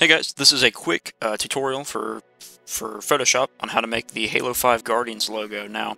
Hey guys, this is a quick tutorial for Photoshop on how to make the Halo 5 Guardians logo. Now,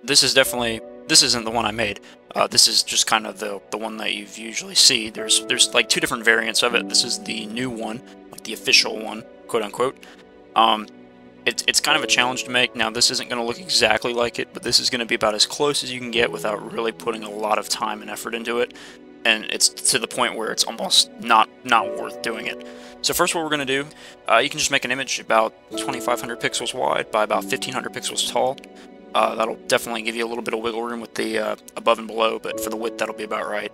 this isn't the one I made. This is just kind of the one that you usually see. There's like two different variants of it. This is the new one, like the official one, quote unquote. It's kind of a challenge to make. Now, this isn't going to look exactly like it, but this is going to be about as close as you can get without really putting a lot of time and effort into it. And it's to the point where it's almost not worth doing it. So first what we're going to do, you can just make an image about 2500 pixels wide by about 1500 pixels tall. That'll definitely give you a little bit of wiggle room with the above and below, but for the width that'll be about right.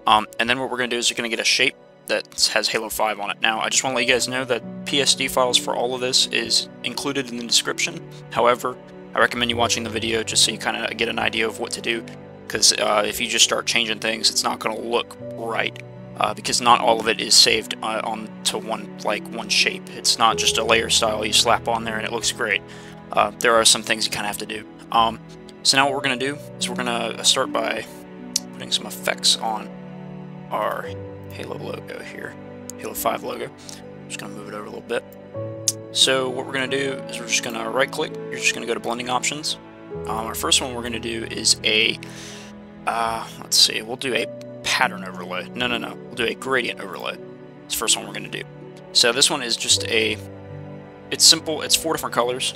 And then what we're going to do is you're going to get a shape that has Halo 5 on it. Now I just want to let you guys know that PSD files for all of this is included in the description. However, I recommend you watching the video just so you kind of get an idea of what to do, because if you just start changing things, it's not going to look right. Because not all of it is saved onto one shape. It's not just a layer style you slap on there and it looks great. There are some things you kind of have to do. So now what we're going to do is we're going to start by putting some effects on our Halo logo here, Halo 5 logo. I'm just going to move it over a little bit. So what we're going to do is we're just going to right click. You're just going to go to blending options. Our first one we're going to do is a let's see, we'll do a pattern overlay. No, we'll do a gradient overlay. It's the first one we're going to do. So this one is just it's simple. It's 4 different colors.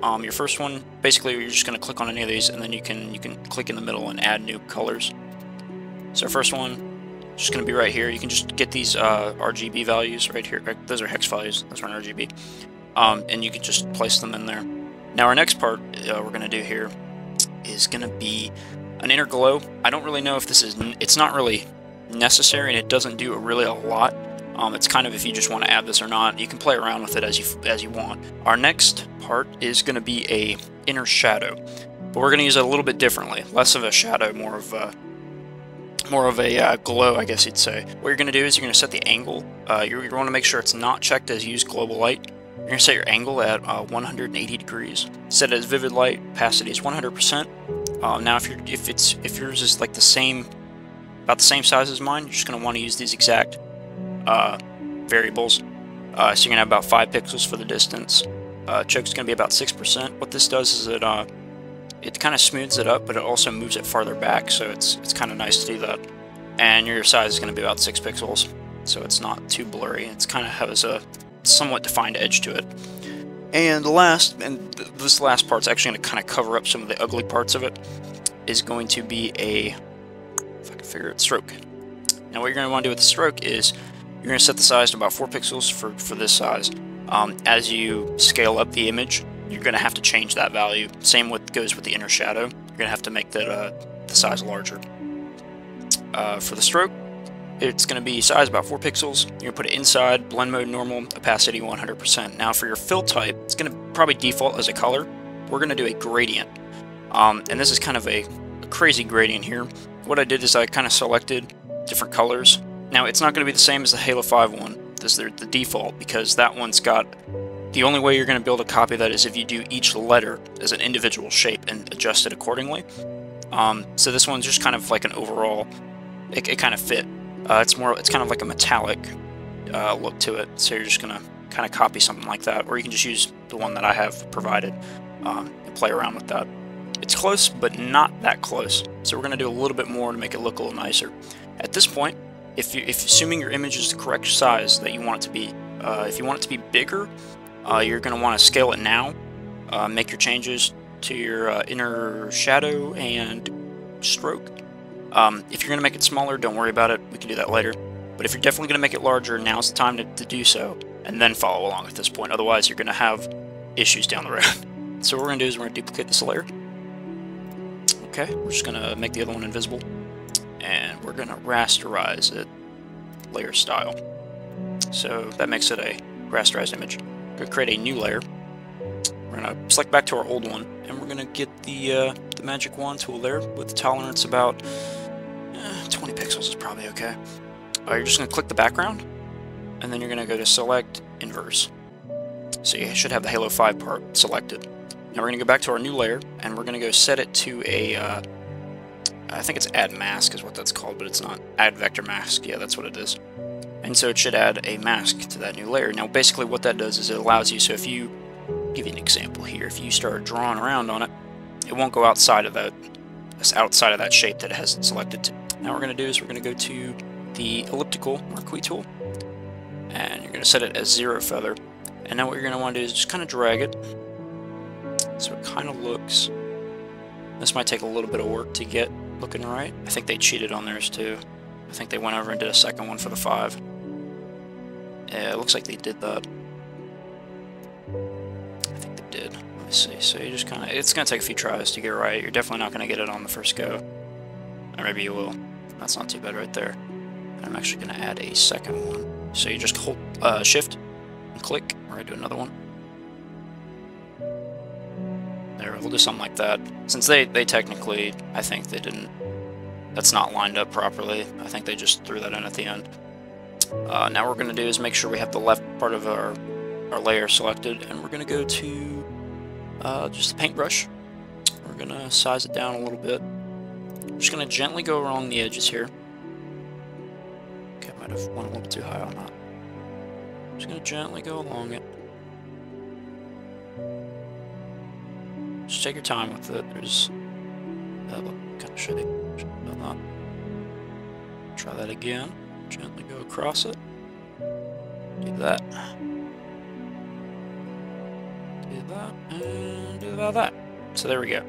Your first one, basically, you're just going to click on any of these, and then you can click in the middle and add new colors. So first one, just going to be right here. You can just get these RGB values right here. Those are hex values. Those aren't RGB. And you can just place them in there. Now our next part we're going to do here is going to be an inner glow. I don't really know if this is, it's not really necessary, and it doesn't do really a lot. It's kind of if you just want to add this or not. You can play around with it as you want. Our next part is going to be a inner shadow, but we're going to use it a little bit differently. Less of a shadow, more of a glow, I guess you'd say. What you're going to do is you're going to set the angle. You want to make sure it's not checked as use global light. You're going to set your angle at 180 degrees. Set it as vivid light. Opacity is 100%. Now, if yours is like about the same size as mine, you're just going to want to use these exact variables. So you're going to have about 5 pixels for the distance. Choke's going to be about 6%. What this does is it kind of smooths it up, but it also moves it farther back, so it's kind of nice to do that. And your size is going to be about 6 pixels, so it's not too blurry. It's kind of has a somewhat defined edge to it. And this last part's actually going to kind of cover up some of the ugly parts of it, is going to be if I can figure it, stroke. Now what you're going to want to do with the stroke is you're going to set the size to about 4 pixels for this size. As you scale up the image, you're going to have to change that value. Same goes with the inner shadow. You're going to have to make the size larger. For the stroke, it's going to be size about 4 pixels. You're going to put it inside, blend mode normal, opacity 100%. Now for your fill type, it's going to probably default as a color. We're going to do a gradient. And this is kind of a crazy gradient here. What I did is I kind of selected different colors. Now it's not going to be the same as the Halo 5 one. This is the default, because that one's got, the only way you're going to be able to copy that is if you do each letter as an individual shape and adjust it accordingly. So this one's just kind of like an overall, it kind of fit. It's kind of like a metallic look to it, so you're just going to kind of copy something like that, or you can just use the one that I have provided and play around with that. It's close, but not that close, so we're going to do a little bit more to make it look a little nicer. At this point, if assuming your image is the correct size that you want it to be, if you want it to be bigger, you're going to want to scale it now, make your changes to your inner shadow and stroke. If you're going to make it smaller, don't worry about it. We can do that later. But if you're definitely going to make it larger, now's the time to do so, and then follow along at this point. Otherwise, you're going to have issues down the road. So what we're going to do is we're going to duplicate this layer. Okay, we're just going to make the other one invisible. And we're going to rasterize it layer style. So that makes it a rasterized image. We're going to create a new layer. We're going to select back to our old one, and we're going to get the magic wand tool there with the tolerance about 20 pixels is probably okay. You're just going to click the background, and then you're going to go to select inverse. So you should have the Halo 5 part selected. Now we're going to go back to our new layer, and we're going to go set it to a I think it's add mask is what that's called, but it's not. Add vector mask, yeah, that's what it is. and so it should add a mask to that new layer. Now basically what that does is it allows you, so if you, give you an example here, if you start drawing around on it, it won't go outside of that shape that it has it selected to. Now what we're going to do is we're going to go to the elliptical marquee tool, and you're going to set it as 0 feather. And now what you're going to want to do is just kind of drag it so it kind of looks, this might take a little bit of work to get looking right. I think they cheated on theirs too. I think they went over and did a second one for the 5. Yeah, it looks like they did that. I think they did. Let me see. So you just kind of, it's going to take a few tries to get it right. You're definitely not going to get it on the first go. Or maybe you will. That's not too bad right there. And I'm actually going to add a second one. So you just hold Shift and click. We're going to do another one. There, we'll do something like that. Since they technically, I think they didn't, that's not lined up properly. I think they just threw that in at the end. Now what we're going to do is make sure we have the left part of our layer selected, and we're going to go to just the paintbrush. We're going to size it down a little bit. I'm just going to gently go along the edges here. Okay, I might have went a little too high on that. Just going to gently go along it. Just take your time with it. There's that look kind of shitty. Not. Try that again. Gently go across it. Do that. Do that, and do that. So there we go.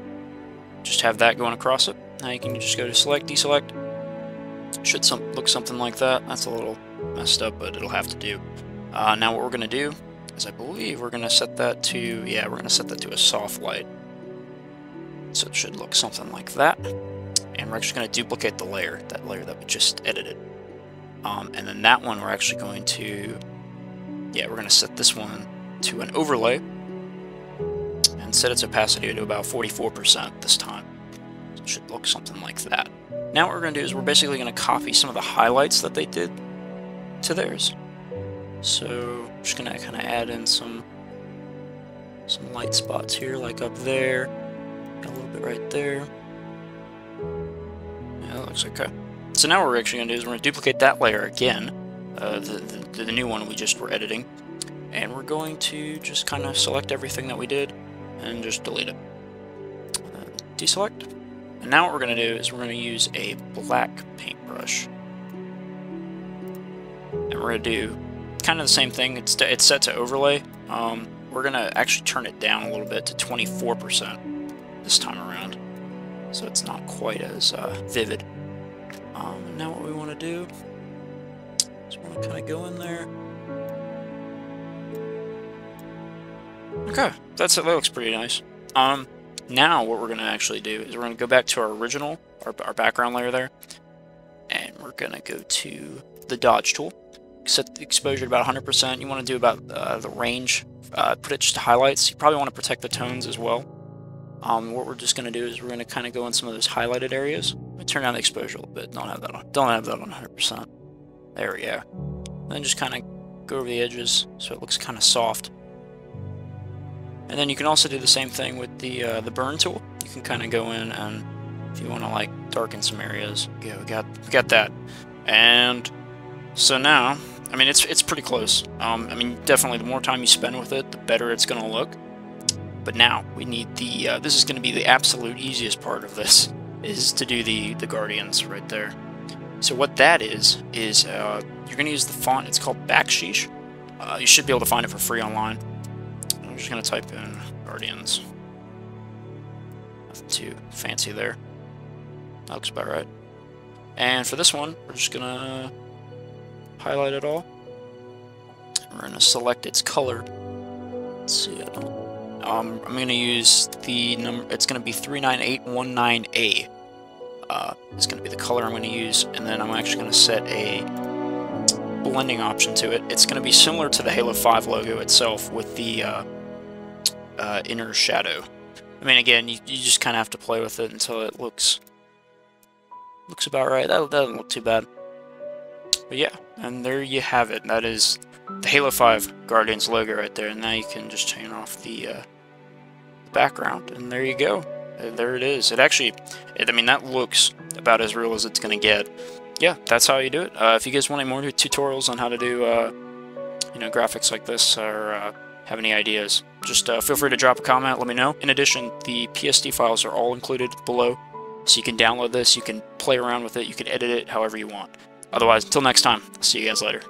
Just have that going across it. Now you can just go to select, deselect. Should look something like that. That's a little messed up, but it'll have to do. Now what we're going to do is, I believe we're going to set that to, yeah, we're going to set that to a soft light. So it should look something like that. And we're actually going to duplicate the layer, that layer that we just edited. And then that one we're actually going to, yeah, we're going to set this one to an overlay and set its opacity to about 44% this time. So it should look something like that. Now what we're going to do is we're basically going to copy some of the highlights that they did to theirs. So I'm just going to kind of add in some light spots here, like up there, a little bit right there. Yeah, that looks okay. So now what we're actually going to do is we're going to duplicate that layer again, the new one we just were editing, and we're going to just kind of select everything that we did and just delete it. Deselect. And now what we're going to do is we're going to use a black paintbrush. And we're going to do kind of the same thing. It's set to overlay. We're going to actually turn it down a little bit to 24% this time around, so it's not quite as vivid. And now what we want to do is we want to kind of go in there. Okay, that looks pretty nice. Now what we're going to actually do is we're going to go back to our original, our background layer there, and we're going to go to the dodge tool. Set the exposure to about 100%. You want to do about the range. Put it just to highlights. You probably want to protect the tones as well. What we're just going to do is we're going to kind of go in some of those highlighted areas. Turn down the exposure a little bit. Don't have that on 100%. There we go. Then just kind of go over the edges so it looks kind of soft. And then you can also do the same thing with the burn tool. You can kind of go in and if you want to like darken some areas, we got that. And so now, I mean it's pretty close. I mean definitely the more time you spend with it, the better it's going to look. But now we need the this is going to be the absolute easiest part of this, is to do the guardians right there. So what that is you're going to use the font. It's called Backsheesh. You should be able to find it for free online. I'm just going to type in guardians. Nothing too fancy there. That looks about right. And for this one, we're just going to highlight it all. We're going to select its color. Let's see. I'm going to use the number. It's going to be 39819A. It's going to be the color I'm going to use, and then I'm actually going to set a blending option to it. It's going to be similar to the Halo 5 logo itself with the inner shadow. I mean, again, you just kind of have to play with it until it looks about right. That doesn't look too bad. But yeah, and there you have it. That is the Halo 5 Guardians logo right there. And now you can just turn off the background, and there you go. There it is. It actually, I mean, that looks about as real as it's going to get. yeah, that's how you do it. If you guys want any more tutorials on how to do, you know, graphics like this, or have any ideas, just feel free to drop a comment, let me know. In addition, the PSD files are all included below, so you can download this, you can play around with it, you can edit it however you want. Otherwise, until next time, I'll see you guys later.